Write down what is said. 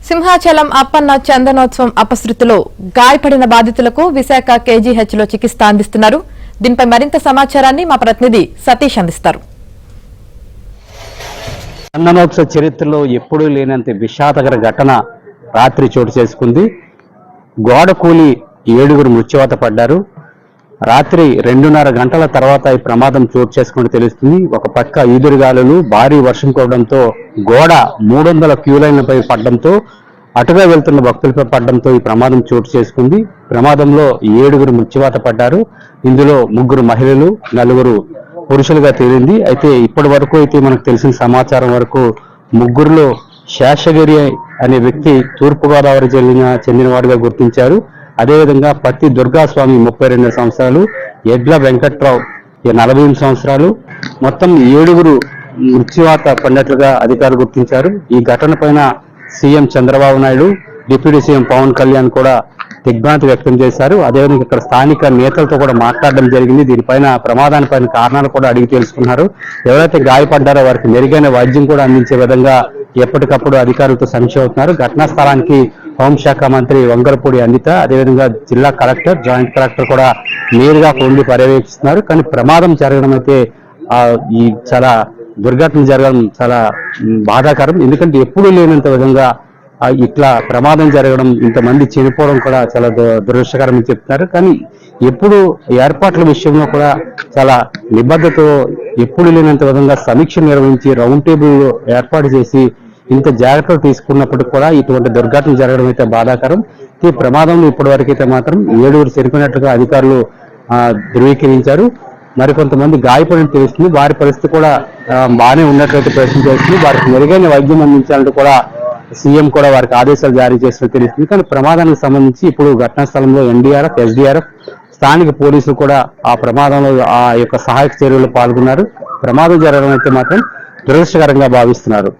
సింహాచలం అప్పన్న చందనోత్సవం అపశృతిలో గాయపడిన బాధితులకు విశాఖ కేజీహెచ్లో చికిత్స అందిస్తున్నారు. దీనిపై మరింత సమాచారాన్ని మా ప్రతినిధి సతీష్ అందిస్తారు. చందనోత్సవ చరిత్రలో ఎప్పుడూ లేనంత విషాదకర ఘటన రాత్రి చోటు చేసుకుంది. గోడ కూలి 7 మృత్యువాత పడ్డారు. రాత్రి 2:30 గంటల తర్వాత ఈ ప్రమాదం చోటు చేసుకుని తెలుస్తుంది. ఒక పక్క ఈదురుగాలులు, భారీ వర్షం కురవడంతో గోడ 300 క్యూలైన్లపై పడడంతో అటుగా వెళ్తున్న భక్తులపై పడడంతో ఈ ప్రమాదం చోటు చేసుకుంది. ప్రమాదంలో 7 మృత్యువాత పడ్డారు. ఇందులో 3 మహిళలు, 4 పురుషులుగా తేలింది. అయితే ఇప్పటి వరకు అయితే మనకు తెలిసిన సమాచారం వరకు 3లో శేషగిరి అనే వ్యక్తి తూర్పుగోదావరి చెందినవాడిగా గుర్తించారు. అదేవిధంగా పత్తి దుర్గాస్వామి 32 సంవత్సరాలు, ఎడ్ల వెంకట్రావు 48 సంవత్సరాలు, మొత్తం 7 మృత్యువాత పడినట్లుగా అధికారులు గుర్తించారు. ఈ ఘటన పైన CM Chandrababu Naidu, deputy CM Pawan Kalyan కూడా దిగ్భ్రాంతి వ్యక్తం చేశారు. అదేవిధంగా ఇక్కడ స్థానిక నేతలతో కూడా మాట్లాడడం జరిగింది. దీనిపైన ప్రమాదానిపైన కారణాలు కూడా అడిగి తెలుసుకున్నారు. ఎవరైతే గాయపడ్డారో వారికి మెరుగైన వైద్యం కూడా అందించే విధంగా ఎప్పటికప్పుడు అధికారులతో సమీక్ష అవుతున్నారు. ఘటనా స్థలానికి హోంశాఖ మంత్రి వంగలపూడి అనిత, అదేవిధంగా జిల్లా కలెక్టర్, జాయింట్ కలెక్టర్ కూడా నేరుగా ఉండి పర్యవేక్షిస్తున్నారు. కానీ ప్రమాదం జరగడం అయితే ఈ చాలా దుర్ఘటన జరగడం చాలా బాధాకరం. ఎందుకంటే ఎప్పుడూ లేనంత విధంగా ఇట్లా ప్రమాదం జరగడం, ఇంతమంది చనిపోవడం కూడా చాలా దురదృష్టకరం అని చెప్తున్నారు. కానీ ఎప్పుడు ఏర్పాట్ల విషయంలో కూడా చాలా నిబద్ధతతో ఎప్పుడు లేనంత విధంగా సమీక్ష నిర్వహించి రౌండ్ టేబుల్ ఏర్పాటు చేసి ఇంత జాగ్రత్తలు తీసుకున్నప్పటికీ కూడా ఇటువంటి దుర్ఘటన జరగడం అయితే బాధాకరం. ఈ ప్రమాదంలో ఇప్పటి వరకు అయితే మాత్రం 7 చనిపోయినట్లుగా అధికారులు ధృవీకరించారు. మరికొంతమంది గాయపడిన తెలుస్తుంది. వారి పరిస్థితి కూడా బాగానే ఉన్నట్లయితే ప్రశ్న చేస్తుంది. వారికి మెరుగైన వైద్యం అందించాలంటూ కూడా సీఎం కూడా వారికి ఆదేశాలు జారీ చేసినట్టు తెలుస్తుంది. కానీ ప్రమాదానికి సంబంధించి ఇప్పుడు ఘటనా స్థలంలో ఎన్డీఆర్ఎఫ్, ఎస్డీఆర్ఎఫ్, స్థానిక పోలీసులు కూడా ఆ ప్రమాదంలో ఆ యొక్క సహాయక చర్యల్లో పాల్గొన్నారు. ప్రమాదం జరగడం అయితే మాత్రం దురదృష్టకరంగా భావిస్తున్నారు.